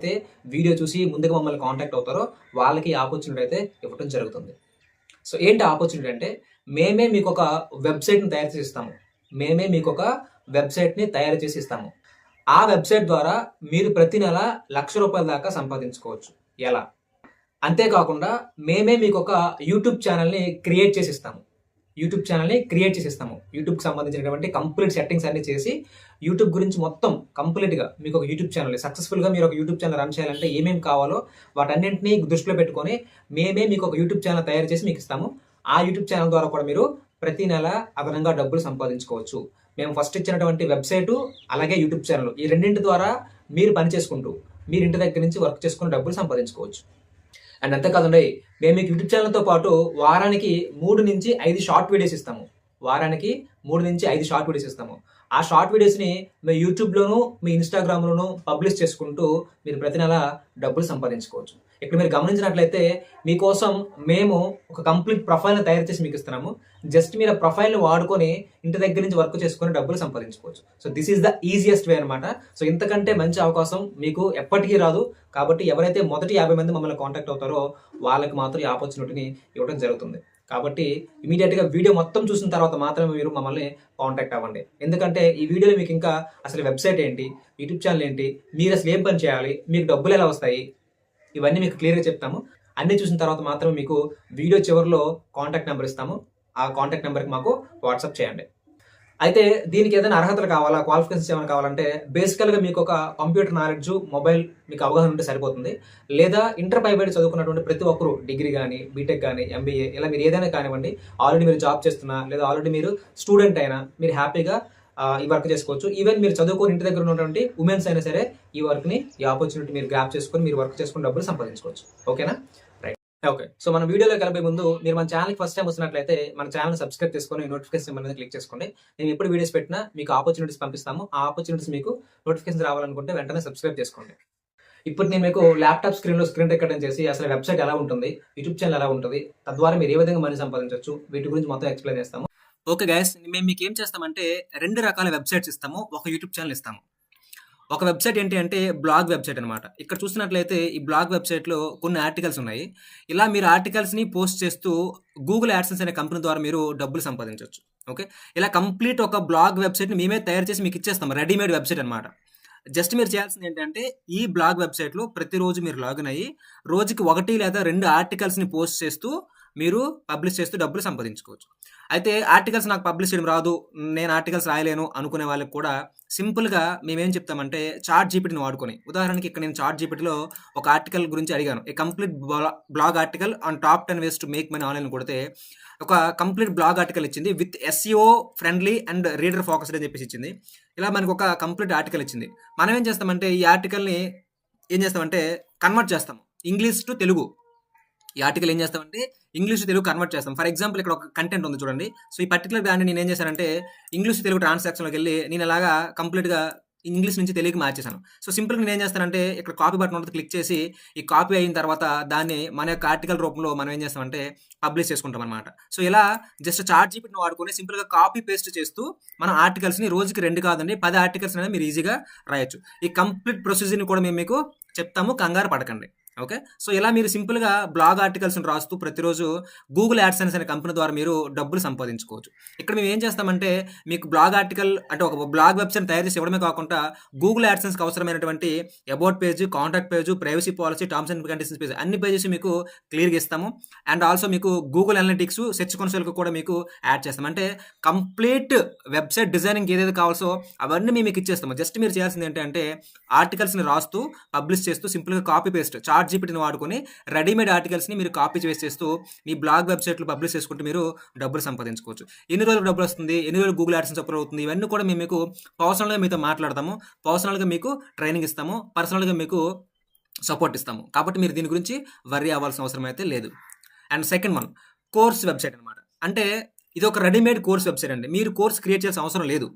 అయితే వీడియో చూసి ముందుగా మమ్మల్ని కాంటాక్ట్ అవుతారో వాళ్ళకి ఆపర్చునిటీ అయితే ఇవ్వడం జరుగుతుంది. సో ఏంటి ఆపర్చునిటీ అంటే మేమే మీకొక వెబ్‌సైట్‌ని తయారు చేసి ఇస్తాము. మేమే మీకొక వెబ్‌సైట్‌ని తయారు చేసి ఇస్తాము. ఆ వెబ్‌సైట్ ద్వారా మీరు ప్రతి నెల రూ. 1,00,000 దాకా సంపాదించుకోవచ్చు. ఎలా? అంతే కాకుండా మేమే మీకొక యూట్యూబ్ ఛానెల్‌ని క్రియేట్ చేసి ఇస్తాము. యూట్యూబ్‌కి సంబంధించినటువంటి కంప్లీట్ సెట్టింగ్స్ అన్నీ చేసి యూట్యూబ్ గురించి మొత్తం కంప్లీట్‌గా మీకొక యూట్యూబ్ ఛానెల్ సక్సెస్‌ఫుల్‌గా మీరు ఒక యూట్యూబ్ ఛానెల్ రన్ చేయాలంటే ఏమేమి కావాలో వాటన్నింటిని దృష్టిలో పెట్టుకొని మేమే మీకొక యూట్యూబ్ ఛానెల్ తయారు చేసి మీకిస్తాము. ఆ యూట్యూబ్ ఛానెల్ ద్వారా కూడా మీరు ప్రతి నెల అదనంగా డబ్బులు సంపాదించుకోవచ్చు. మేము ఫస్ట్ ఇచ్చినటువంటి వెబ్‌సైటు, అలాగే యూట్యూబ్ ఛానెల్ ఈ రెండింటి ద్వారా మీరు పని చేసుకుంటూ, మీరు ఇంటి దగ్గర నుంచి వర్క్ చేసుకొని డబ్బులు సంపాదించుకోవచ్చు. అండ్ అంతేకాదండి, మేము మీకు యూట్యూబ్ ఛానెల్‌తో పాటు వారానికి 3-5 షార్ట్ వీడియోస్ ఇస్తాము. వారానికి 3-5 షార్ట్ వీడియోస్ ఇస్తాము. ఆ షార్ట్ వీడియోస్‌ని మీ యూట్యూబ్‌లోను, మీ ఇన్‌స్టాగ్రామ్‌లోను పబ్లిష్ చేసుకుంటూ మీరు ప్రతి నెల డబ్బులు సంపాదించుకోవచ్చు. ఇక్కడ మీరు గమనించినట్లయితే మీకోసం మేము ఒక కంప్లీట్ ప్రొఫైల్‌ని తయారు చేసి మీకిస్తున్నాము. జస్ట్ మీరు ఆ ప్రొఫైల్‌ని వాడుకొని ఇంటి దగ్గర నుంచి వర్క్ చేసుకొని డబ్బులు సంపాదించుకోవచ్చు. So this is the easiest way అనమాట. సో ఇంతకంటే మంచి అవకాశం మీకు ఎప్పటికీ రాదు. కాబట్టి ఎవరైతే మొదటి 50 మంది మమ్మల్ని కాంటాక్ట్ అవుతారో వాళ్ళకి మాత్రం ఈ ఆపర్చునిటీని ఇవ్వడం జరుగుతుంది. కాబట్టి ఇమ్మీడియేట్‌గా వీడియో మొత్తం చూసిన తర్వాత మాత్రమే మీరు మమ్మల్ని కాంటాక్ట్ అవ్వండి. ఎందుకంటే ఈ వీడియోలో మీకు ఇంకా అసలు వెబ్‌సైట్ ఏంటి? యూట్యూబ్ ఛానెల్ ఏంటి? మీరసలు ఏం పని చేయాలి? మీకు డబ్బులెలా వస్తాయి? ఇవన్నీ మీకు క్లియర్‌గా చెప్తాము. అన్నీ చూసిన తర్వాత మాత్రమే మీకు వీడియో చివరిలో కాంటాక్ట్ నంబర్ ఇస్తాము. ఆ కాంటాక్ట్ నంబర్‌కి మాకు వాట్సాప్ చేయండి. అయితే దీనికి ఏదైనా అర్హతలు కావాలా? క్వాలిఫికేషన్స్ ఏమైనా కావాలంటే బేసికల్‌గా మీకొక కంప్యూటర్ నాలెడ్జు, మొబైల్ మీకు అవగాహన ఉంటే సరిపోతుంది. లేదా ఇంటర్ పైబడి చదువుకున్నటువంటి ప్రతి ఒక్కరు డిగ్రీ గాని, బీటెక్ గాని, ఎంబీఏ ఇలా మీరు ఏదైనా కానివ్వండి. ఆల్రెడీ మీరు జాబ్ చేస్తున్నా, లేదా ఆల్రెడీ మీరు స్టూడెంట్ అయినా మీరు హ్యాపీగా ఈ వర్క్ చేసుకోవచ్చు. ఈవెన్ మీరు చదువుకొని ఇంటి దగ్గర ఉన్నటువంటి వుమెన్స్ అయినా సరే ఈ ఆపర్చునిటీ మీరు గ్రాబ్ చేసుకొని మీరు వర్క్ చేసుకొని డబ్బులు సంపాదించుకోవచ్చు. ఓకేనా? రైట్. ఓకే. సో మన వీడియోలోకి వెళ్ళబోయే ముందు మీరు మన ఛానెల్‌కి ఫస్ట్ టైమ్ వస్తున్నట్లయితే మన ఛానెల్‌ని సబ్స్క్రైబ్ చేసుకొని నోటిఫికేషన్ సింబల్ మీద క్లిక్ చేసుకోండి. మేము ఎప్పుడు వీడియోస్ పెట్టినా మీకు ఆపర్చునిటీస్ పంపిస్తాము. ఆ ఆపర్చునిటీస్ మీకు నోటిఫికేషన్ రావాలనుకుంటే వెంటనే సబ్స్క్రైబ్ చేసుకోండి. ఇప్పుడు నేను మీకు ల్యాప్‌టాప్ స్క్రీన్‌లో స్క్రీన్ రికార్డింగ్ చేసి అసలు వెబ్‌సైట్ ఎలా ఉంటుంది? యూట్యూబ్ ఛానెల్ ఎలా ఉంటది? తద్వారా మీరు ఏ విధంగా మనీ సంపాదించొచ్చు? వీటి గురించి మొత్తం ఎక్స్‌ప్లెయిన్ చేస్తాము. ఓకే గైస్, మేము మీకేం చేస్తామంటే 2 రకాల వెబ్‌సైట్స్ ఇస్తాము. ఒక యూట్యూబ్ ఛానెల్ ఇస్తాము. ఒక వెబ్‌సైట్ ఏంటి అంటే బ్లాగ్ వెబ్‌సైట్ అనమాట. ఇక్కడ చూస్తున్నట్లయితే ఈ బ్లాగ్ వెబ్‌సైట్‌లో కొన్ని ఆర్టికల్స్ ఉన్నాయి. ఇలా మీరు ఆర్టికల్స్‌ని పోస్ట్ చేస్తూ గూగుల్ యాడ్సెన్స్ అనే కంపెనీ ద్వారా మీరు డబ్బులు సంపాదించొచ్చు. ఓకే. ఇలా కంప్లీట్ ఒక బ్లాగ్ వెబ్‌సైట్‌ని మేమే తయారు చేసి మీకు ఇచ్చేస్తాం. రెడీమేడ్ వెబ్‌సైట్ అనమాట. జస్ట్ మీరు చేయాల్సింది ఏంటంటే ఈ బ్లాగ్ వెబ్‌సైట్‌లో ప్రతిరోజు మీరు లాగిన్ అయ్యి రోజుకి 1 లేదా 2 ఆర్టికల్స్‌ని పోస్ట్ చేస్తూ మీరు పబ్లిష్ చేస్తూ డబ్బులు సంపాదించుకోవచ్చు. అయితే ఆర్టికల్స్ నాకు పబ్లిష్ చేయడం రాదు, నేను ఆర్టికల్స్ రాయలేను అనుకునే వాళ్ళకి కూడా సింపుల్‌గా మేమేం చెప్తామంటే చాట్ జీపీటీని వాడుకొని, ఉదాహరణకి ఇక్కడ నేను చాట్ జీపీటీలో ఒక ఆర్టికల్ గురించి అడిగాను. ఏ complete blog article on top 10 ways to make money online కొడితే ఒక కంప్లీట్ బ్లాగ్ ఆర్టికల్ ఇచ్చింది. With SEO friendly and reader focused అని చెప్పేసి ఇచ్చింది. ఇలా మనకు ఒక కంప్లీట్ ఆర్టికల్ ఇచ్చింది. మనం ఏం చేస్తామంటే ఈ ఆర్టికల్‌ని ఏం చేస్తామంటే కన్వర్ట్ చేస్తాము. English to Telugu. ఈ ఆర్టికల్ ఏం చేస్తామంటే ఇంగ్లీష్ టు తెలుగు కన్వర్ట్ చేస్తాం. ఫర్ ఎగ్జాంపుల్ ఇక్కడ ఒక కంటెంట్ ఉంది చూడండి. సో ఈ పర్టికులర్ దాన్ని నేనేం చేశానంటే ఇంగ్లీష్ టు తెలుగు ట్రాన్సాక్షన్‌లోకి వెళ్ళి నేను అలాగా కంప్లీట్‌గా ఇంగ్లీష్ నుంచి తెలుగుకి మార్చేసాను. సో సింపుల్‌గా నేనేం చేస్తానంటే ఇక్కడ కాపీ బటన్ ఉంటుంది, క్లిక్ చేసి ఈ కాపీ అయిన తర్వాత దాన్ని మన యొక్క ఆర్టికల్ రూపంలో మనం ఏం చేస్తామంటే పబ్లిష్ చేసుకుంటాం అనమాట. సో ఇలా జస్ట్ చాట్ జీపీటీని వాడుకొని సింపుల్‌గా కాపీ పేస్ట్ చేస్తూ మన ఆర్టికల్స్‌ని రోజుకి 2 కాదండి 10 ఆర్టికల్స్ అనేది మీరు ఈజీగా రాయొచ్చు. ఈ కంప్లీట్ ప్రొసీజర్‌ని కూడా మేము మీకు చెప్తాము, కంగారు పడకండి. ఓకే. సో ఇలా మీరు సింపుల్‌గా బ్లాగ్ ఆర్టికల్స్‌ని రాస్తూ ప్రతిరోజు గూగుల్ యాడ్సెన్స్ అనే కంపెనీ ద్వారా మీరు డబ్బులు సంపాదించుకోవచ్చు. ఇక్కడ మేము ఏం చేస్తామంటే మీకు బ్లాగ్ ఆర్టికల్ అంటే ఒక బ్లాగ్ వెబ్‌సైట్ తయారు చేసి ఇవ్వడమే కాకుండా గూగుల్ యాడ్సెన్స్‌కి అవసరమైనటువంటి about page, contact page, privacy policy, terms and conditions page అన్ని పేజెస్ మీకు క్లియర్‌గా ఇస్తాము. అండ్ ఆల్సో మీకు గూగుల్ అనలిటిక్స్, సెర్చ్ కన్సోల్‌కి కూడా మీకు యాడ్ చేస్తాం. అంటే కంప్లీట్ వెబ్‌సైట్ డిజైనింగ్ ఏదైతే కావాల్సో అవన్నీ మేము మీకు ఇచ్చేస్తాము. జస్ట్ మీరు చేయాల్సింది ఏంటంటే ఆర్టికల్స్‌ని రాస్తూ పబ్లిష్ చేస్తూ సింపుల్‌గా కాపీ పేస్ట్ చాట్ జీపీటీని వాడుకొని రెడీమేడ్ ఆర్టికల్స్‌ని మీరు కాపీ చేసేస్తూ మీ బ్లాగ్ వెబ్‌సైట్‌లో పబ్లిష్ చేసుకుంటూ మీరు డబ్బులు సంపాదించుకోవచ్చు. ఎన్ని రోజులకు డబ్బులు వస్తుంది? ఎన్ని రోజులు గూగుల్ యాడ్సెన్స్ అప్రూవ్ అవుతుంది? ఇవన్నీ కూడా మేము మీకు పర్సనల్‌గా మీతో మాట్లాడతాము. పర్సనల్‌గా మీకు ట్రైనింగ్ ఇస్తాము. పర్సనల్‌గా మీకు సపోర్ట్ ఇస్తాము. కాబట్టి మీరు దీని గురించి వర్రీ అవ్వాల్సిన అవసరం అయితే లేదు. And second one course website అనమాట. అంటే ఇది ఒక రెడీమేడ్ కోర్స్ వెబ్‌సైట్ అండి. మీరు కోర్స్ క్రియేట్ చేయాల్సిన అవసరం లేదు.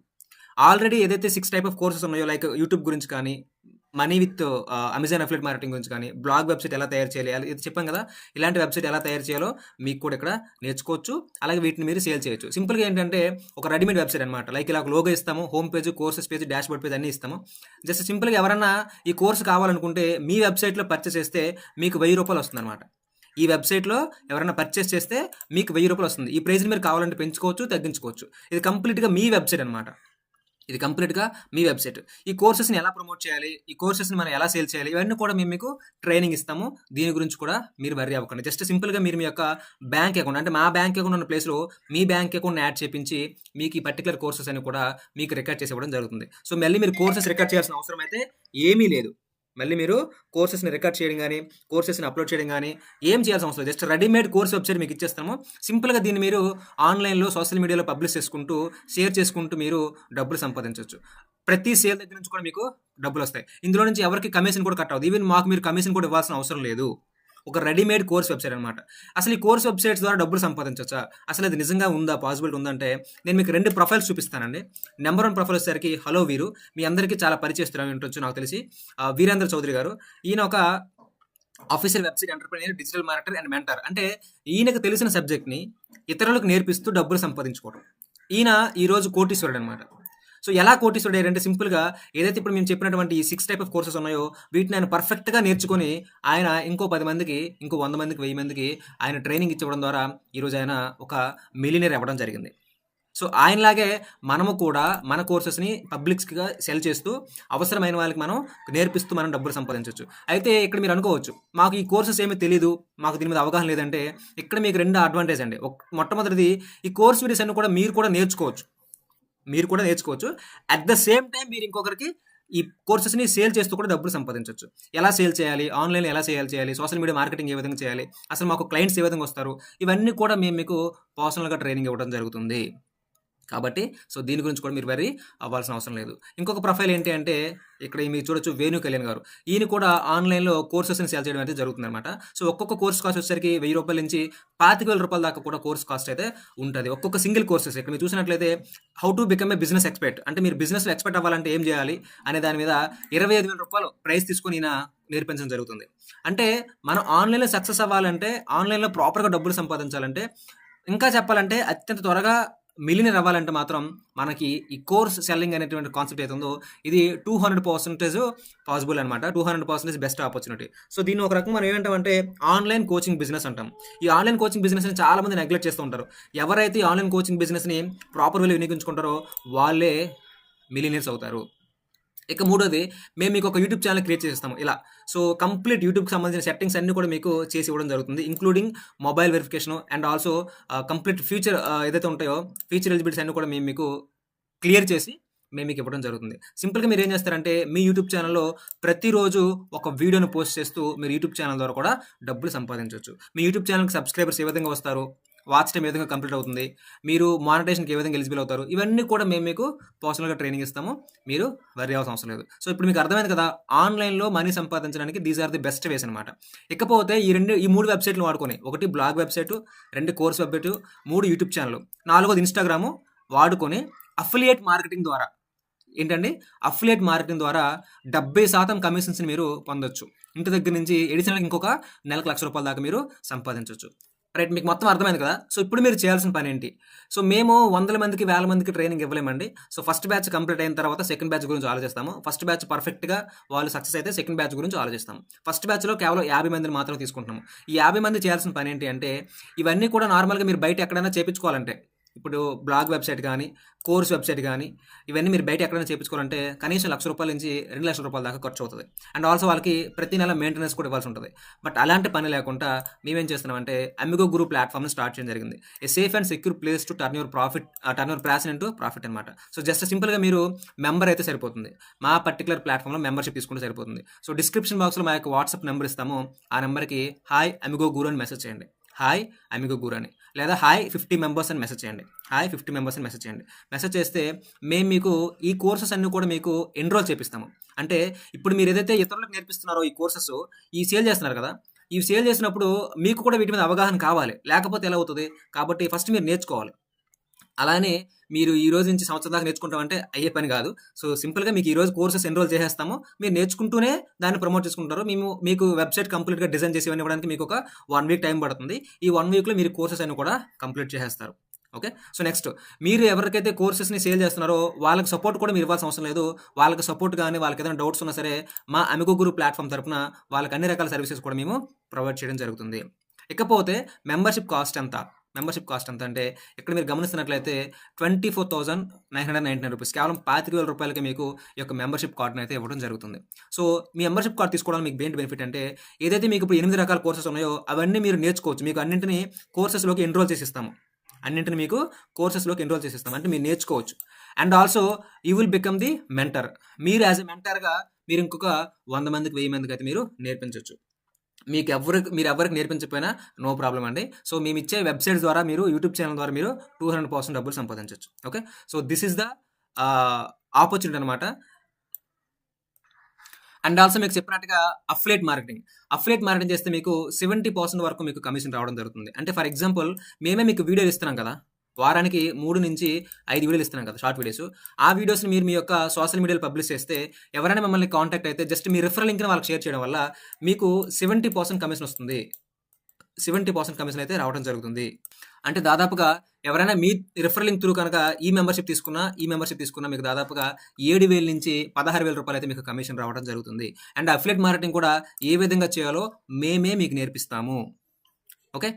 ఆల్రెడీ ఏదైతే 6 టైప్ ఆఫ్ కోర్సెస్ ఉన్నాయో లైక్ యూట్యూబ్ గురించి కానీ, money with Amazon affiliate marketing గురించి కానీ, బ్లాగ్ వెబ్‌సైట్ ఎలా తయారు చేయాలి, ఇది చెప్పాను కదా! ఇలాంటి వెబ్‌సైట్ ఎలా తయారు చేయాలో మీకు కూడా ఇక్కడ నేర్చుకోవచ్చు. అలాగే వీటిని మీరు సేల్ చేయొచ్చు. సింపుల్‌గా ఏంటంటే ఒక రెడీమేడ్ వెబ్‌సైట్ అనమాట. లైక్ ఇలా ఒక లోగో ఇస్తాము, home page, courses page, dashboard page అన్నీ ఇస్తాము. జస్ట్ సింపుల్‌గా ఎవరన్నా ఈ కోర్స్ కావాలనుకుంటే మీ వెబ్‌సైట్‌లో పర్చేస్ చేస్తే మీకు రూ. 1000 వస్తుందనమాట. ఈ వెబ్‌సైట్‌లో ఎవరైనా పర్చేస్ చేస్తే మీకు రూ. 1000 వస్తుంది. ఈ ప్రైస్‌ని మీరు కావాలంటే పెంచుకోవచ్చు, తగ్గించుకోవచ్చు. ఇది కంప్లీట్‌గా మీ వెబ్‌సైట్ అనమాట. ఇది కంప్లీట్‌గా మీ వెబ్‌సైట్. ఈ కోర్సెస్‌ని ఎలా ప్రమోట్ చేయాలి? ఈ కోర్సెస్‌ని మనం ఎలా సేల్ చేయాలి? ఇవన్నీ కూడా మేము మీకు ట్రైనింగ్ ఇస్తాము. దీని గురించి కూడా మీరు వర్రీ అవ్వకండి. జస్ట్ సింపుల్‌గా మీరు మీ యొక్క బ్యాంక్ అకౌంట్ అంటే మా బ్యాంక్ అకౌంట్ ఉన్న ప్లేస్‌లో మీ బ్యాంక్ అకౌంట్‌ని యాడ్ చేపించి మీకు ఈ పర్టిక్యులర్ కోర్సెస్ అన్ని కూడా మీకు రికార్డ్ చేసి ఇవ్వడం జరుగుతుంది. సో, మళ్ళీ మీరు కోర్సెస్ రికార్డ్ చేయాల్సిన అవసరం అయితే ఏమీ లేదు. మళ్ళీ మీరు కోర్సెస్‌ని రికార్డ్ చేయడం గాని, కోర్సెస్‌ని అప్‌లోడ్ చేయడం గాని ఏం చేయాల్సిన అవసరం లేదు. జస్ట్ రెడీమేడ్ కోర్స్ వెబ్‌సైట్ మీకు ఇచ్చేస్తాము. సింపుల్‌గా దీన్ని మీరు ఆన్‌లైన్‌లో సోషల్ మీడియాలో పబ్లిష్ చేసుకుంటూ, షేర్ చేసుకుంటూ మీరు డబ్బులు సంపాదించొచ్చు. ప్రతి సేల్ దగ్గర నుంచి కూడా మీకు డబ్బులొస్తాయి. ఇందులో నుంచి ఎవరికీ కమిషన్ కూడా కట్ అవ్వదు. ఈవెన్ మాకు మీరు కమిషన్ కూడా ఇవ్వాల్సిన అవసరం లేదు. ఒక రెడీమేడ్ కోర్స్ వెబ్‌సైట్ అనమాట. అసలు ఈ కోర్స్ వెబ్‌సైట్స్ ద్వారా డబ్బులు సంపాదించొచ్చా? అసలు అది నిజంగా ఉందా? పాసిబిలిటీ ఉందంటే నేను మీకు 2 ప్రొఫైల్స్ చూపిస్తానండి. నంబర్ 1 ప్రొఫైల్ వచ్చేసరికి హలో వీరు. మీ అందరికీ చాలా పరిచయస్తులు ఉండొచ్చు నాకు తెలిసి. వీరేంద్ర చౌదరి గారు. ఈయన ఒక official website entrepreneur, digital marketer and mentor. అంటే ఈయనకు తెలిసిన సబ్జెక్ట్‌ని ఇతరులకు నేర్పిస్తూ డబ్బులు సంపాదించుకోవడం. ఈయన ఈరోజు కోటీశ్వరుడనమాట. సో, ఎలా కోటీశ్వరుడయ్యారంటే సింపుల్‌గా ఏదైతే ఇప్పుడు మేము చెప్పినటువంటి ఈ 6 టైప్ ఆఫ్ కోర్సెస్ ఉన్నాయో వీటిని ఆయన పర్ఫెక్ట్‌గా నేర్చుకొని ఆయన ఇంకో 10 మందికి, ఇంకో 100 మందికి, 1000 మందికి ఆయన ట్రైనింగ్ ఇచ్చివ్వడం ద్వారా ఈరోజు ఆయన ఒక మిలియనీర్ అవ్వడం జరిగింది. సో, ఆయనలాగే మనము కూడా మన కోర్సెస్‌ని పబ్లిక్స్‌గా సెల్ చేస్తూ అవసరమైన వాళ్ళకి మనం నేర్పిస్తూ మనం డబ్బులు సంపాదించొచ్చు. అయితే ఇక్కడ మీరు అనుకోవచ్చు, మాకు ఈ కోర్సెస్ ఏమి తెలీదు, మాకు దీని మీద అవగాహన లేదంటే ఇక్కడ మీకు 2 అడ్వాంటేజ్ అండి. మొట్టమొదటిది ఈ కోర్స్ వీడియోస్ అన్ని కూడా మీరు కూడా నేర్చుకోవచ్చు. మీరు కూడా నేర్చుకోవచ్చు. అట్ ద సేమ్ టైమ్ మీరు ఇంకొకరికి ఈ కోర్సెస్‌ని సేల్ చేస్తూ కూడా డబ్బులు సంపాదించొచ్చు. ఎలా సేల్ చేయాలి? ఆన్‌లైన్‌లో ఎలా సేల్ చేయాలి? సోషల్ మీడియా మార్కెటింగ్ ఏ విధంగా చేయాలి? అసలు మాకు క్లయింట్స్ ఏ విధంగా వస్తారు? ఇవన్నీ కూడా మేము మీకు పర్సనల్‌గా ట్రైనింగ్ ఇవ్వడం జరుగుతుంది. కాబట్టి సో, దీని గురించి కూడా మీరు వర్రీ అవ్వాల్సిన అవసరం లేదు. ఇంకొక ప్రొఫైల్ ఏంటి అంటే ఇక్కడ మీరు చూడొచ్చు వేణు కళ్యాణ్ గారు. ఈయన కూడా ఆన్‌లైన్‌లో కోర్సెస్‌ని సేల్ చేయడం అయితే జరుగుతుందనమాట. సో, ఒక్కొక్క కోర్స్ కాస్ట్ వచ్చేసరికి రూ. 1000 నుంచి రూ. 25,000 దాకా కూడా కోర్స్ కాస్ట్ అయితే ఉంటది. ఒక్కొక్క సింగిల్ కోర్సెస్ ఇక్కడ మీరు చూసినట్లయితే how to become a business expert అంటే మీరు బిజినెస్‌లో ఎక్స్‌పర్ట్ అవ్వాలంటే ఏం చేయాలి? అనే దాని మీద రూ. 25,000 ప్రైస్ తీసుకొని ఈయన నేర్పించడం జరుగుతుంది. అంటే మనం ఆన్‌లైన్‌లో సక్సెస్ అవ్వాలంటే, ఆన్‌లైన్‌లో ప్రాపర్‌గా డబ్బులు సంపాదించాలంటే, ఇంకా చెప్పాలంటే అత్యంత త్వరగా మిలియనీర్ అవ్వాలంటే మాత్రం మనకి ఈ కోర్స్ సెల్లింగ్ అనేటువంటి కాన్సెప్ట్ ఏదైతే ఉందో ఇది 200% పాసిబుల్ అనమాట. 200% బెస్ట్ ఆపర్చునిటీ. సో, దీన్ని ఒక రకంగా మనం ఏమంటామంటే ఆన్‌లైన్ కోచింగ్ బిజినెస్ అంటాం. ఈ ఆన్‌లైన్ కోచింగ్ బిజినెస్‌ని చాలా మంది నెగ్లెక్ట్ చేస్తూ ఉంటారు. ఎవరైతే ఈ ఆన్‌లైన్ కోచింగ్ బిజినెస్‌ని ప్రాపర్ వేలో వినియోగించుకుంటారో వాళ్ళే మిలియనీర్స్ అవుతారు. ఇక మూడోది మేము మీకు ఒక యూట్యూబ్ ఛానల్ క్రియేట్ చేసిస్తాము ఇలా. సో, కంప్లీట్ యూట్యూబ్‌కి సంబంధించిన సెట్టింగ్స్ అన్నీ కూడా మీకు చేసి ఇవ్వడం జరుగుతుంది. Including mobile verification and also complete future ఏదైతే ఉంటాయో ఫీచర్ ఎలిజిబిలిటీస్ అన్నీ కూడా మేము మీకు క్లియర్ చేసి మేము మీకు ఇవ్వడం జరుగుతుంది. సింపుల్‌గా మీరేం చేస్తారంటే మీ యూట్యూబ్ ఛానల్‌లో ప్రతిరోజు ఒక వీడియోని పోస్ట్ చేస్తూ మీరు యూట్యూబ్ ఛానల్ ద్వారా కూడా డబ్బులు సంపాదించొచ్చు. మీ యూట్యూబ్ ఛానల్‌కి సబ్స్క్రైబర్స్ ఏ విధంగా వస్తారు? వాచ్ టైమ్ ఏ విధంగా కంప్లీట్ అవుతుంది? మీరు మానిటైజేషన్‌కి ఏ విధంగా ఎలిజిబుల్ అవుతారు? ఇవన్నీ కూడా మేము మీకు పర్సనల్‌గా ట్రైనింగ్ ఇస్తాము. మీరు వర్రీ అవ్వాల్సిన అవసరం లేదు. సో, ఇప్పుడు మీకు అర్థమైంది కదా! ఆన్‌లైన్‌లో మనీ సంపాదించడానికి these are the best ways అనమాట. ఇకపోతే ఈ 3 వెబ్‌సైట్‌లు వాడుకొని 1 blog website, 2 course website, 3 YouTube channel, 4ది ఇన్‌స్టాగ్రాము వాడుకొని అఫిలియేట్ మార్కెటింగ్ ద్వారా ఏంటండి? అఫిలియేట్ మార్కెటింగ్ ద్వారా 70% కమిషన్స్‌ని మీరు పొందొచ్చు. ఇంటి దగ్గర నుంచి అడిషనల్‌గా ఇంకొక నెలకు రూ. 1,00,000 దాకా మీరు సంపాదించొచ్చు. రైట్. మీకు మొత్తం అర్థమైంది కదా! సో, ఇప్పుడు మీరు చేయాల్సిన పనేంటి? సో, మేము వందల మందికి, వేల మందికి ట్రైనింగ్ ఇవ్వలేమండి. సో, ఫస్ట్ బ్యాచ్ కంప్లీట్ అయిన తర్వాత సెకండ్ బ్యాచ్ గురించి ఆలోచిస్తాము. ఫస్ట్ బ్యాచ్ పర్ఫెక్ట్‌గా వాళ్ళు సక్సెస్ అయితే సెకండ్ బ్యాచ్ గురించి ఆలోచిస్తాము. ఫస్ట్ బ్యాచ్‌లో కేవలం 50 మందిని మాత్రమే తీసుకుంటున్నాము. ఈ 50 మంది చేయాల్సిన పనేంటి అంటే ఇవన్నీ కూడా నార్మల్‌గా మీరు బయట ఎక్కడైనా చేపించుకోవాలంటే ఇప్పుడు బ్లాగ్ వెబ్‌సైట్ గానీ, కోర్స్ వెబ్‌సైట్ గానీ, ఇవన్నీ మీరు బయట ఎక్కడైనా చేపించుకోవాలంటే కనీసం రూ. 1,00,000 నుంచి రూ. 2,00,000 దాకా ఖర్చవుతది. అండ్ ఆల్సో వాళ్ళకి ప్రతి నెల మెయింటెనెన్స్ కూడా ఇవ్వాల్సి ఉంటది. బట్ అలాంటి పని లేకుండా మేమేం చేస్తున్నామంటే అమిగో గురు ప్లాట్‌ఫార్మ్‌ని స్టార్ట్ చేయడం జరిగింది. ఏ safe and secure place to turn your passion into profit అనమాట. సో, జస్ట్ సింపుల్‌గా మీరు మెంబర్ అయితే సరిపోతుంది. మా పర్టిక్యులర్ ప్లాట్‌ఫార్మ్‌లో మెంబర్‌షిప్ తీసుకుంటే సరిపోతుంది. సో, డిస్క్రిప్షన్ బాక్స్‌లో మా యొక్క వాట్సాప్ నంబర్ ఇస్తాము. ఆ నంబర్‌కి హాయ్ అమిగో గురు అని మెసేజ్ చేయండి. హాయ్ అమిగో గురు అని. లేదా హాయ్ 50 మెంబర్స్ అని మెసేజ్ చేయండి. హాయ్ 50 మెంబర్స్ అని మెసేజ్ చేయండి. మెసేజ్ చేస్తే మేము మీకు ఈ కోర్సెస్ అన్నీ కూడా మీకు ఎన్రోల్ చేపిస్తాము. అంటే ఇప్పుడు మీరు ఏదైతే ఇతరులకు నేర్పిస్తున్నారో ఈ కోర్సెస్ ఈ సేల్ చేస్తున్నారు కదా! ఈ సేల్ చేసినప్పుడు మీకు కూడా వీటి మీద అవగాహన కావాలి. లేకపోతే ఎలా అవుతది? కాబట్టి ఫస్ట్ మీరు నేర్చుకోవాలి. అలానే మీరు ఈ రోజు నుంచి సంవత్సరం దాకా నేర్చుకుంటామంటే అయ్యే పని కాదు. సో, సింపుల్‌గా మీకు ఈ రోజు కోర్సెస్ ఎన్రోల్ చేసేస్తాము. మీరు నేర్చుకుంటూనే దాన్ని ప్రమోట్ చేసుకుంటారు. మీకు వెబ్‌సైట్ కంప్లీట్‌గా డిజైన్ చేసి ఇవన్నీ ఇవ్వడానికి మీకు ఒక 1 వీక్ టైం పడుతుంది. ఈ 1 వీక్‌లో మీరు కోర్సెస్ అన్ని కూడా కంప్లీట్ చేసేస్తారు. ఓకే. సో, నెక్స్ట్ మీరు ఎవరికైతే కోర్సెస్‌ని సేల్ చేస్తున్నారో వాళ్ళకి సపోర్ట్ కూడా మీరు ఇవ్వాల్సిన అవసరం లేదు. వాళ్ళకి సపోర్ట్ గాని, వాళ్ళకేదైనా డౌట్స్ ఉన్నా సరే మా అమిగో గురు ప్లాట్‌ఫార్మ్ తరపున వాళ్ళకి అన్ని రకాల సర్వీసెస్ కూడా మేము ప్రొవైడ్ చేయడం జరుగుతుంది. ఇకపోతే మెంబర్‌షిప్ కాస్ట్ ఎంత? మెంబర్‌షిప్ కాస్ట్ ఎంత అంటే ఇక్కడ మీరు గమనిస్తున్నట్లయితే 24,999 రూపీస్ కేవలం రూ. 25,000కి మీకు ఈ యొక్క మెంబర్‌షిప్ కార్డ్‌ని అయితే ఇవ్వడం జరుగుతుంది. సో, మీ మెంబర్‌షిప్ కార్డ్ తీసుకోవడానికి మీకు ఏంటి బెనిఫిట్ అంటే ఏదైతే మీకు ఇప్పుడు 8 రకాల కోర్సెస్ ఉన్నాయో అవన్నీ మీరు నేర్చుకోవచ్చు. మీకు అన్నింటిని కోర్సెస్‌లోకి ఎన్రోల్ చేసిస్తాము. అన్నింటిని మీకు కోర్సెస్‌లోకి ఎన్రోల్ చేసిస్తాం. అంటే మీరు నేర్చుకోవచ్చు. And also you will become the mentor. మీరు యాస్ ఎ మెంటర్‌గా మీరు ఇంకొక 100 మందికి, 1000 మందికి అయితే మీరు నేర్పించొచ్చు. మీరు ఎవరికి నేర్పించకపోయినా నో ప్రాబ్లమ్ అండి. సో, మేమిచ్చే వెబ్‌సైట్స్ ద్వారా మీరు యూట్యూబ్ ఛానెల్ ద్వారా మీరు 200% డబ్బులు సంపాదించొచ్చు. Okay. So, this is the opportunity అనమాట. అండ్ ఆల్సో మీకు చెప్పినట్టుగా అఫిలియేట్ మార్కెటింగ్ చేస్తే మీకు 70% వరకు మీకు కమిషన్ రావడం జరుగుతుంది. అంటే ఫర్ ఎగ్జాంపుల్ మేమే మీకు వీడియోలు ఇస్తున్నాం కదా! వారానికి 3-5 వీడియోలు ఇస్తున్నాం కదా! Short videos. ఆ వీడియోస్‌ని మీరు మీ యొక్క సోషల్ మీడియాలో పబ్లిష్ చేస్తే ఎవరైనా మిమ్మల్ని కాంటాక్ట్ అయితే జస్ట్ మీ రిఫరల్ లింక్‌ని వాళ్ళకి షేర్ చేయడం వల్ల మీకు 70% కమిషన్ వస్తుంది. 70% కమిషన్ అయితే రావడం జరుగుతుంది. అంటే దాదాపుగా ఎవరైనా మీ రిఫరల్ లింక్ త్రూ కనుక ఈ మెంబర్‌షిప్ తీసుకున్నా మీకు దాదాపుగా 7,000 నుంచి 16,000 రూపాయలైతే మీకు కమిషన్ రావడం జరుగుతుంది. అండ్ అఫిలియేట్ మార్కెటింగ్ కూడా ఏ విధంగా చేయాలో మేమే మీకు నేర్పిస్తాము. ఓకే.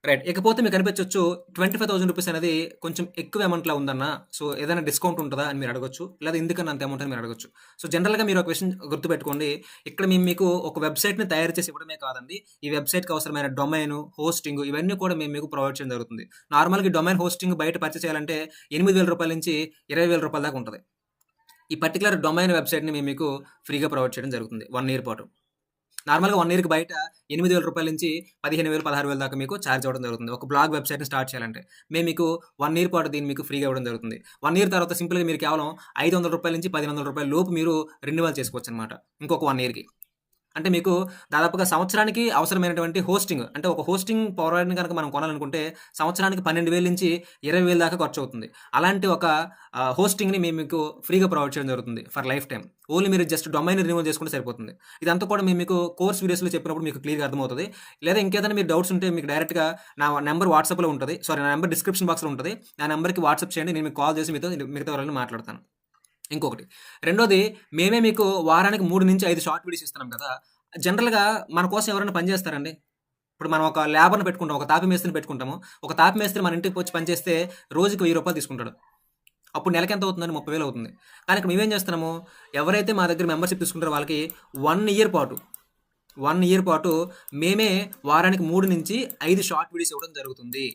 రైట్. ఇకపోతే మీకు అనిపించొచ్చు 25,000 రూపీస్ అనేది కొంచెం ఎక్కువ అమౌంట్‌లా ఉందన్న. సో, ఏదైనా డిస్కౌంట్ ఉంటదా అని మీరు అడగొచ్చు. లేదా ఎందుకని అంత అమౌంట్ అని మీరు అడగొచ్చు. సో, జనరల్‌గా మీరు ఒక విషయం గుర్తుపెట్టుకోండి. ఇక్కడ మేము మీకు ఒక వెబ్‌సైట్‌ని తయారు చేసి ఇవ్వడమే కాదండి. ఈ వెబ్‌సైట్‌కి అవసరమైన డొమైన్, హోస్టింగ్ ఇవన్నీ కూడా మేము మీకు ప్రొవైడ్ చేయడం జరుగుతుంది. నార్మల్‌గా ఈ డొమైన్ హోస్టింగ్ బయట పర్చేస్ చేయాలంటే రూ. 8,000 నుంచి రూ. 20,000 దాకా ఉంటది. ఈ పర్టిక్యులర్ డొమైన్ వెబ్‌సైట్‌ని మేము మీకు ఫ్రీగా ప్రొవైడ్ చేయడం జరుగుతుంది 1 ఇయర్ పాటు. నార్మల్‌గా 1 ఇయర్‌కి బయట రూ. 8,000 నుంచి 15,000, 16,000 దాకా మీకు చార్జ్ అవ్వడం జరుగుతుంది. ఒక బ్లాగ్ వెబ్‌సైట్‌ని స్టార్ట్ చేయాలంటే. మేము మీకు 1 ఇయర్ పాటు దీన్ని మీకు ఫ్రీగా ఇవ్వడం జరుగుతుంది. 1 ఇయర్ తర్వాత సింపుల్‌గా మీరు కేవలం రూ. 500 నుంచి రూ. 10,000 లోపు మీరు రెన్యువల్ చేసుకోవచ్చనమాట. ఇంకొక 1 ఇయర్‌కి. అంటే మీకు దాదాపుగా సంవత్సరానికి అవసరమైనటువంటి హోస్టింగ్ అంటే ఒక హోస్టింగ్ ప్రొవైడర్‌ని గనక మనం కొనాలనుకుంటే సంవత్సరానికి 12,000 నుంచి 20,000 దాకా ఖర్చవుతుంది. అలాంటి ఒక హోస్టింగ్‌ని మేము మీకు ఫ్రీగా ప్రొవైడ్ చేయడం జరుగుతుంది ఫర్ లైఫ్ టైమ్. ఓన్లీ మీరు జస్ట్ డొమైన్ రిమూవ్ చేసుకుంటే సరిపోతుంది. ఇదంతా కూడా మేము మీకు కోర్స్ వీడియోస్‌లో చెప్పినప్పుడు మీకు క్లియర్‌గా అర్థమవుతది. లేదా ఇంకేదైనా మీరు డౌట్స్ ఉంటే మీకు డైరెక్ట్‌గా నా నంబర్ వాట్సాప్‌లో ఉంటది. నా నంబర్ డిస్క్రిప్షన్ బాక్స్‌లో ఉంటది. నా నంబర్‌కి వాట్సాప్ చేయండి. నేను మీకు కాల్ చేసి మీతో మిగతా వివరాలను మాట్లాడతాను. ఇంకొకటి. రెండోది మేమే మీకు వారానికి 3-5 షార్ట్ వీడియోస్ ఇస్తున్నాం కదా! జనరల్‌గా మన కోసం ఎవరైనా పని చేస్తారండి? ఇప్పుడు మనం ఒక లేబర్‌ని పెట్టుకుంటాం. ఒక తాపి మేస్త్రిని పెట్టుకుంటాము. ఒక తాపి మేస్త్రి మన ఇంటికి వచ్చి పని చేస్తే రోజుకి రూ. 1,000 తీసుకుంటాడు. అప్పుడు నెలకి ఎంత అవుతుందండి? 30,000 అవుతుంది. కానీ ఇక్కడ మేమేం చేస్తున్నాము? ఎవరైతే మా దగ్గర మెంబర్‌షిప్ తీసుకుంటారో వాళ్ళకి 1 ఇయర్ పాటు మేమే వారానికి 3-5 షార్ట్ వీడియోస్ ఇవ్వడం జరుగుతుంది.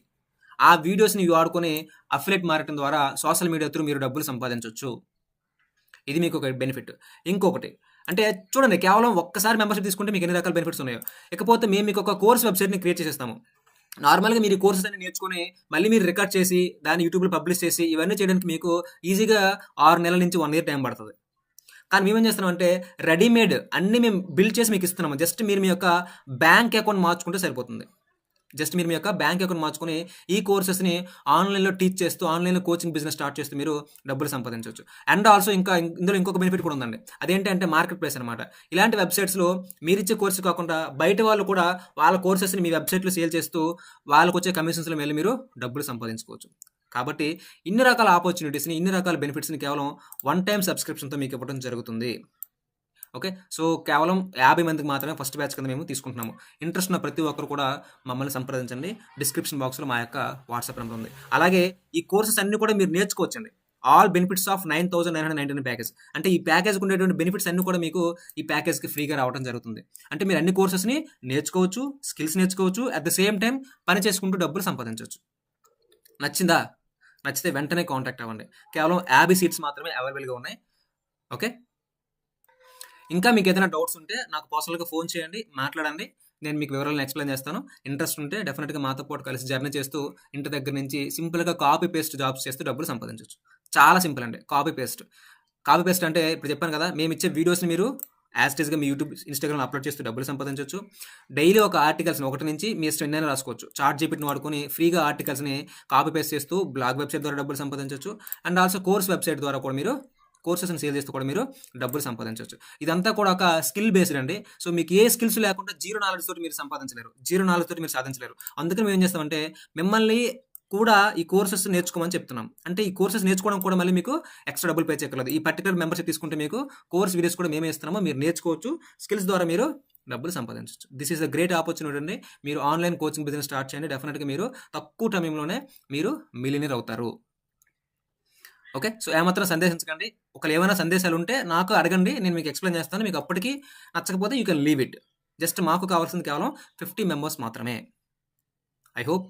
ఆ వీడియోస్‌ని వాడుకొని అఫిలియేట్ మార్కెటింగ్ ద్వారా సోషల్ మీడియా త్రూ మీరు డబ్బులు సంపాదించొచ్చు. ఇది మీకు ఒక బెనిఫిట్. ఇంకొకటి అంటే చూడండి కేవలం ఒక్కసారి మెంబర్‌షిప్ తీసుకుంటే మీకు ఎన్ని రకాల బెనిఫిట్స్ ఉన్నాయో. ఇకపోతే మేము మీకు ఒక కోర్స్ వెబ్‌సైట్‌ని క్రియేట్ చేసేస్తాము. నార్మల్‌గా మీరు ఈ కోర్సెస్ అన్ని నేర్చుకొని మళ్ళీ మీరు రికార్డ్ చేసి దాన్ని యూట్యూబ్‌లో పబ్లిష్ చేసి ఇవన్నీ చేయడానికి మీకు ఈజీగా 6 నెలల నుంచి 1 ఇయర్ టైం పడతది. కానీ మేమేం చేస్తున్నామంటే రెడీమేడ్ అన్నీ మేము బిల్డ్ చేసి మీకు ఇస్తున్నాము. జస్ట్ మీరు మీ యొక్క బ్యాంక్ అకౌంట్ మార్చుకుంటే సరిపోతుంది. జస్ట్ మీరు మీ యొక్క బ్యాంక్ అకౌంట్ మార్చుకొని ఈ కోర్సెస్‌ని ఆన్‌లైన్‌లో టీచ్ చేస్తూ, ఆన్‌లైన్‌లో కోచింగ్ బిజినెస్ స్టార్ట్ చేస్తూ మీరు డబ్బులు సంపాదించొచ్చు. అండ్ ఆల్సో ఇందులో ఇంకొక బెనిఫిట్ కూడా ఉందండి. అదేంటంటే మార్కెట్ ప్లేస్ అనమాట. ఇలాంటి వెబ్‌సైట్స్‌లో మీరిచ్చే కోర్స్ కాకుండా బయట వాళ్ళు కూడా వాళ్ళ కోర్సెస్‌ని మీ వెబ్‌సైట్‌లో సేల్ చేస్తూ వాళ్ళకొచ్చే కమిషన్స్‌లో వెళ్ళి మీరు డబ్బులు సంపాదించుకోవచ్చు. కాబట్టి ఇన్ని రకాల ఆపర్చునిటీస్‌ని, ఇన్ని రకాల బెనిఫిట్స్‌ని కేవలం వన్ టైమ్ సబ్స్క్రిప్షన్‌తో మీకు ఇవ్వడం జరుగుతుంది. ఓకే. సో, కేవలం 50 మందికి మాత్రమే ఫస్ట్ బ్యాచ్ కింద మేము తీసుకుంటున్నాము. ఇంట్రెస్ట్ ఉన్న ప్రతి ఒక్కరు కూడా మమ్మల్ని సంప్రదించండి. డిస్క్రిప్షన్ బాక్స్‌లో మా యొక్క వాట్సాప్ నంబర్ ఉంది. అలాగే ఈ కోర్సెస్ అన్నీ కూడా మీరు నేర్చుకోవచ్చండి. All benefits of 9,999 package. అంటే ఈ ప్యాకేజ్‌కి ఉండేటువంటి బెనిఫిట్స్ అన్నీ కూడా మీకు ఈ ప్యాకేజ్‌కి ఫ్రీగా రావడం జరుగుతుంది. అంటే మీరు అన్ని కోర్సెస్‌ని నేర్చుకోవచ్చు, స్కిల్స్ నేర్చుకోవచ్చు. అట్ ద సేమ్ టైమ్ పని చేసుకుంటూ డబ్బులు సంపాదించొచ్చు. నచ్చిందా? నచ్చితే వెంటనే కాంటాక్ట్ అవ్వండి. కేవలం 50 సీట్స్ మాత్రమే అవైలబుల్‌గా ఉన్నాయి. ఓకే. ఇంకా మీకేదైనా డౌట్స్ ఉంటే నాకు పర్సనల్‌గా ఫోన్ చేయండి, మాట్లాడండి. నేను మీకు వివరాలను ఎక్స్‌ప్లెయిన్ చేస్తాను. ఇంట్రెస్ట్ ఉంటే డెఫినిట్‌గా మాతో పాటు కలిసి జర్నీ చేస్తూ ఇంటి దగ్గర నుంచి సింపుల్‌గా కాపీ పేస్ట్ జాబ్స్ చేస్తూ డబ్బులు సంపాదించొచ్చు. చాలా సింపుల్ అండి. కాపీ పేస్ట్ అంటే ఇప్పుడు చెప్పాను కదా! మేమిచ్చే వీడియోస్‌ని మీరు యాజ్ ఇట్ ఈస్గా మీ యూట్యూబ్ ఇన్స్టాగ్రామ్ అప్లోడ్ చేస్తూ డబ్బులు సంపాదించవచ్చు. డైలీ ఒక ఆర్టికల్స్ని 1 నుంచి మీ ఇష్టం ఎన్నైనా రాసుకోవచ్చు. చాట్ జీపీటీని వాడుకొని ఫ్రీగా ఆర్టికల్స్ని కాపీ పేస్ట్ చేస్తూ బ్లాగ్ వెబ్సైట్ ద్వారా డబ్బులు సంపాదించవచ్చు. అండ్ ఆల్సో కోర్స్ వెబ్సైట్ ద్వారా కూడా మీరు కోర్సెస్ని సేల్ చేస్తూ కూడా మీరు డబ్బులు సంపాదించవచ్చు. ఇదంతా కూడా ఒక స్కిల్ బేస్డ్ అండి. సో మీకు ఏ స్కిల్స్ లేకుండా జీరో నాలెడ్జ్ తోటి మీరు సంపాదించలేరు, జీరో నాలెడ్జ్ తోటి మీరు సాధించలేరు. అందుకని మేము ఏం చేస్తామంటే మిమ్మల్ని కూడా ఈ కోర్సెస్ నేర్చుకోమని చెప్తున్నాం. అంటే ఈ కోర్సెస్ నేర్చుకోవడం కూడా మళ్ళీ మీకు ఎక్స్ట్రా డబ్బులు పే చేయక్కర్లేదు. ఈ పర్టికులర్ మెంబర్షిప్ తీసుకుంటే మీకు కోర్స్ వీడియోస్ కూడా మేమే ఇస్తున్నామో, మీరు నేర్చుకోవచ్చు. స్కిల్స్ ద్వారా మీరు డబ్బులు సంపాదించవచ్చు. This is a great opportunity అండి. మీరు ఆన్లైన్ కోచింగ్ బిజినెస్ స్టార్ట్ చేయండి. డెఫినెట్గా మీరు తక్కువ టైంలోనే మీరు మిలియనీర్ అవుతారు. ఓకే. సో ఏమాత్రం సందేహించకండి. ఒకవేళ ఏమైనా సందేశాలు ఉంటే నాకు అడగండి, నేను మీకు ఎక్స్ప్లెయిన్ చేస్తాను. మీకు అప్పటికి నచ్చకపోతే you can leave it. Just మాకు కావాల్సింది కేవలం 50 మెంబర్స్ మాత్రమే. I hope